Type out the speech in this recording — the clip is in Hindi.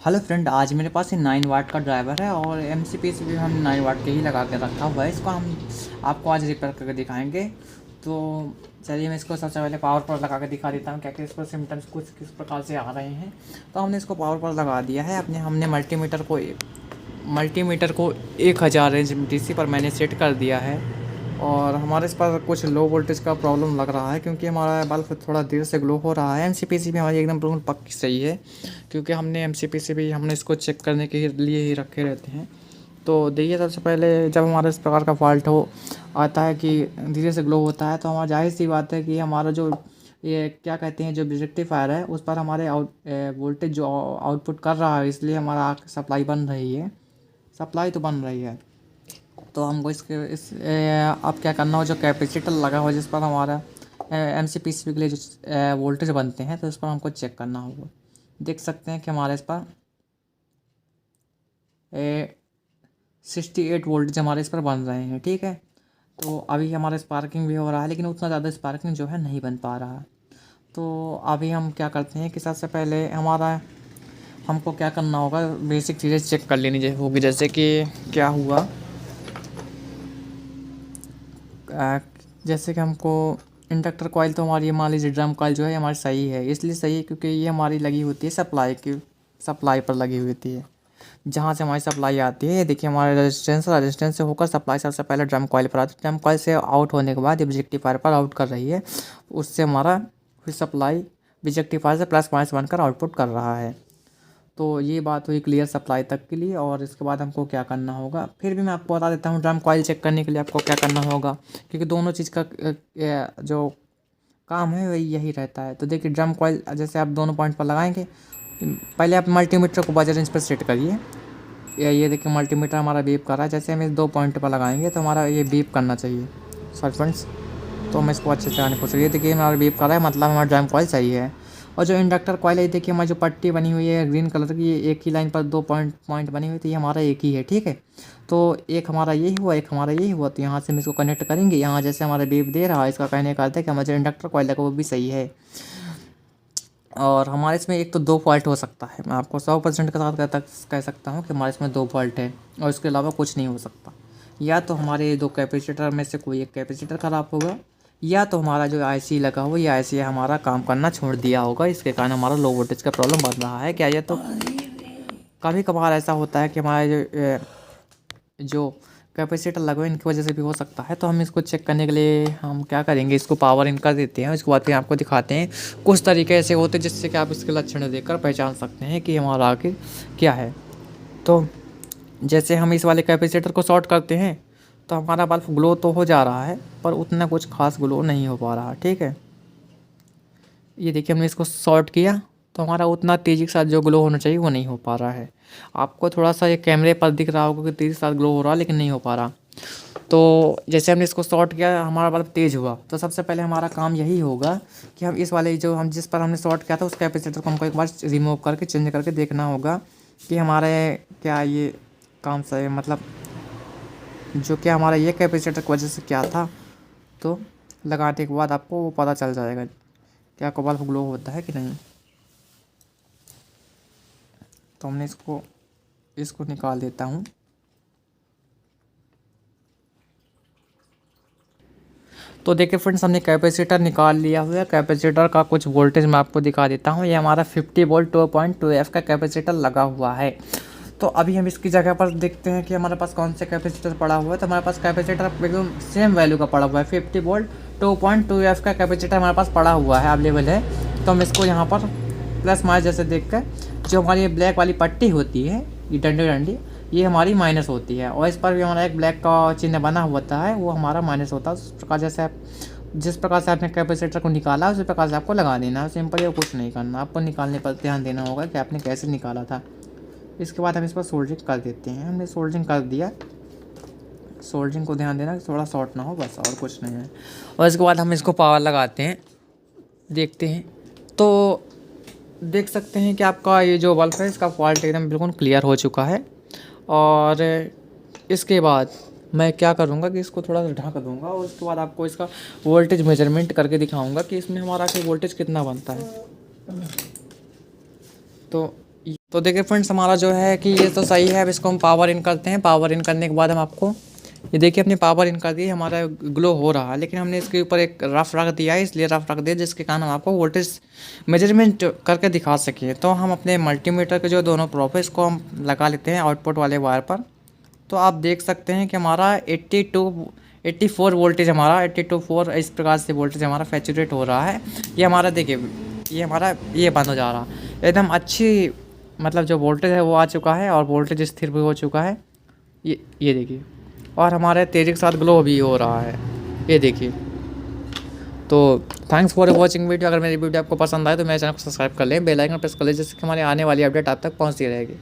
हेलो फ्रेंड, आज मेरे पास ये 9 वाट का ड्राइवर है और एमसीपीसी भी हमने 9 वाट के ही लगा के रखा हुआ है। इसको हम आपको आज रिपेयर करके दिखाएंगे। तो चलिए मैं इसको सबसे पहले पावर पर लगा के दिखा देता हूँ क्या कि इस पर सिम्टम्स कुछ किस प्रकार से आ रहे हैं। तो हमने इसको पावर पर लगा दिया है। हमने मल्टीमीटर को 1000 रेंज डीसी पर मैंने सेट कर दिया है। और हमारे इस पर कुछ लो वोल्टेज का प्रॉब्लम लग रहा है क्योंकि हमारा बल्ब थोड़ा देर से ग्लो हो रहा है। एमसीपीसी भी हमारी एकदम बिल्कुल पक्की सही है क्योंकि एमसीपीसी भी हमने इसको चेक करने के लिए ही रखे रहते हैं। तो देखिए, सबसे पहले जब हमारा इस प्रकार का फॉल्ट हो आता है कि धीरे से ग्लो होता है तो हमारा जाहिर सी बात है कि हमारा जो ये क्या कहते हैं जो रेक्टिफायर है उस पर हमारे वोल्टेज जो आउटपुट कर रहा है, इसलिए हमारा सप्लाई बन रही है। सप्लाई तो बन रही है। तो हमको अब क्या करना हो, जो कैपेसिटर लगा हो जिस पर हमारा एमसीपीसी के लिए जो वोल्टेज बनते हैं, तो इस पर हमको चेक करना होगा। देख सकते हैं कि हमारे इस पर 68 वोल्टेज हमारे इस पर बन रहे हैं। ठीक है, तो अभी हमारा स्पार्किंग भी हो रहा है लेकिन उतना ज़्यादा स्पार्किंग जो है नहीं बन पा रहा। तो अभी हम क्या करते हैं कि सबसे पहले हमको क्या करना होगा, बेसिक चीज़ें चेक कर लेनी होगी। जैसे कि क्या हुआ, जैसे कि हमको इंडक्टर कॉइल, तो हमारी मान लीजिए ड्रम कॉइल जो है हमारी सही है। इसलिए सही है क्योंकि ये हमारी लगी होती है सप्लाई पर लगी होती है, जहाँ से हमारी सप्लाई आती है। ये देखिए, हमारे रेजिस्टेंस से होकर सप्लाई सबसे पहले ड्रम कॉइल पर आती है। ड्रम कॉइल से आउट होने के बाद ये रेक्टिफायर पर आउट कर रही है। उससे हमारा फिर सप्लाई रेक्टिफायर से प्लस माइनस बनकर आउटपुट कर रहा है। तो ये बात हुई क्लियर सप्लाई तक के लिए। और इसके बाद हमको क्या करना होगा, फिर भी मैं आपको बता देता हूँ। ड्रम कॉइल चेक करने के लिए आपको क्या करना होगा, क्योंकि दोनों चीज़ का जो काम है वही यही रहता है। तो देखिए, ड्रम कॉइल जैसे आप दोनों पॉइंट पर लगाएंगे, पहले आप मल्टीमीटर को बजर रेंज पर सेट करिए। ये देखिए, मल्टीमीटर हमारा बीप कर रहा है। जैसे हम इस 2 पॉइंट पर लगाएंगे तो हमारा ये बीप करना चाहिए। सॉरी फ्रेंड्स, तो मैं इसको अच्छे से लगाने की कोशिश। ये देखिए, हमारा बीप कर रहा है, मतलब हमारा ड्रम कॉइल सही है। और जो इंडक्टर कॉइल है, देखिए हमारी जो पट्टी बनी हुई है ग्रीन कलर की, ये एक ही लाइन पर 2 पॉइंट बनी हुई थी, ये हमारा एक ही है। ठीक है, तो एक हमारा ये हुआ, एक हमारा ये हुआ। तो यहाँ से हम इसको कनेक्ट करेंगे। यहाँ जैसे हमारा बीप दे रहा है, इसका कहने का अर्थ है कि हमारा जो इंडक्टर कॉइल है वो भी सही है। और हमारे इसमें एक तो 2 फॉल्ट हो सकता है। मैं आपको 100% के साथ कह सकता हूँ कि हमारे इसमें 2 फॉल्ट है और इसके अलावा कुछ नहीं हो सकता। या तो हमारे 2 कैपेसिटर में से कोई एक कैपेसिटर ख़राब होगा, या तो हमारा जो आईसी लगा हो, ये आईसी हमारा काम करना छोड़ दिया होगा। इसके कारण हमारा लो वोल्टेज का प्रॉब्लम बन रहा है। क्या ये तो कभी कभार ऐसा होता है कि हमारे जो कैपेसिटर लगे हुए इनकी वजह से भी हो सकता है। तो हम इसको चेक करने के लिए हम क्या करेंगे, इसको पावर इन कर देते हैं। उसके बाद फिर आपको दिखाते हैं कुछ तरीके ऐसे होते हैं जिससे कि आप इसके लक्षण देखकर पहचान सकते हैं कि हमारा आखिर क्या है। तो जैसे हम इस वाले कैपेसिटर को शॉर्ट करते हैं तो हमारा बल्ब ग्लो तो हो जा रहा है, पर उतना कुछ खास ग्लो नहीं हो पा रहा। ठीक है, ये देखिए, हमने इसको शॉर्ट किया तो हमारा उतना तेज़ी के साथ जो ग्लो होना चाहिए वो नहीं हो पा रहा है। आपको थोड़ा सा ये कैमरे पर दिख रहा होगा कि तेज़ी के साथ ग्लो हो रहा है, लेकिन नहीं हो पा रहा। तो जैसे हमने इसको शॉर्ट किया, हमारा बल्ब तेज़ हुआ। तो सबसे पहले हमारा काम यही होगा कि हम इस वाले जो हम जिस पर हमने शॉर्ट किया था उस कैपेसिटर को हमको एक बार रिमूव करके चेंज करके देखना होगा कि हमारे क्या ये काम सही, मतलब जो क्या हमारा ये कैपेसिटर की वजह से क्या था। तो लगाने के बाद आपको वो पता चल जाएगा क्या आपका बल्ब ग्लो होता है कि नहीं। तो हमने इसको निकाल देता हूँ। तो देखिए फ्रेंड्स, हमने कैपेसिटर निकाल लिया हुआ है। कैपेसिटर का कुछ वोल्टेज मैं आपको दिखा देता हूँ। ये हमारा 50 वोल्ट 2.2 का कैपेसिटर लगा हुआ है। तो अभी हम इसकी जगह पर देखते हैं कि हमारे पास कौन से कैपेसिटर पड़ा हुआ है। तो हमारे पास कैपेसिटर एकदम सेम वैल्यू का पड़ा हुआ है। 50 वोल्ट 2.2 का कैपेसिटर हमारे पास पड़ा हुआ है, अवेलेबल है। तो हम इसको यहाँ पर प्लस माइनस जैसे देख कर, जो हमारी ब्लैक वाली पट्टी होती है, ये डंडी डंडी, ये हमारी माइनस होती है। और इस पर भी हमारा एक ब्लैक का चिन्ह बना होता है, वो हमारा माइनस होता है। उस प्रकार जिस प्रकार से आपने कैपेसिटर को निकाला उसी प्रकार से आपको लगा देना है। सिंपल है, कुछ नहीं करना। आपको निकालने पर ध्यान देना होगा कि आपने कैसे निकाला था। इसके बाद हम इस पर सोल्डरिंग कर देते हैं। हमने सोल्डरिंग कर दिया। सोल्डरिंग को ध्यान देना कि थोड़ा शॉर्ट ना हो, बस, और कुछ नहीं है। और इसके बाद हम इसको पावर लगाते हैं, देखते हैं। तो देख सकते हैं कि आपका ये जो बल्ब है इसका फॉल्ट एकदम बिल्कुल क्लियर हो चुका है। और इसके बाद मैं क्या करूँगा कि इसको थोड़ा सा ढक दूँगा और उसके बाद आपको इसका वोल्टेज मेजरमेंट करके दिखाऊँगा कि इसमें हमारा वोल्टेज कितना बनता है। तो तो देखिए फ्रेंड्स, हमारा जो है कि ये तो सही है। अब इसको हम पावर इन करते हैं। पावर इन करने के बाद हम आपको ये देखिए अपनी पावर इन कर दी, हमारा ग्लो हो रहा है। लेकिन हमने इसके ऊपर एक रफ रख दिया है, इसलिए रफ रख दिया जिसके कारण हम आपको वोल्टेज मेजरमेंट करके दिखा सकें। तो हम अपने मल्टीमीटर के जो दोनों प्रोब है इसको हम लगा लेते हैं आउटपुट वाले वायर पर। तो आप देख सकते हैं कि हमारा 84 वोल्टेज, हमारा 82.4 इस प्रकार से वोल्टेज हमारा सैचुरेट हो रहा है। ये हमारा देखिए, ये हमारा ये बंद हो जा रहा है एकदम अच्छी, मतलब जो वोल्टेज है वो आ चुका है और वोल्टेज स्थिर भी हो चुका है। ये देखिए, और हमारे तेज़ी के साथ ग्लो भी हो रहा है, ये देखिए। तो थैंक्स फॉर वॉचिंग वीडियो। अगर मेरी वीडियो आपको पसंद आए तो मेरे चैनल को सब्सक्राइब कर लें, बेल आइकन प्रेस कर लें, जिससे कि हमारी आने वाली अपडेट आप तक पहुंचती रहेगी।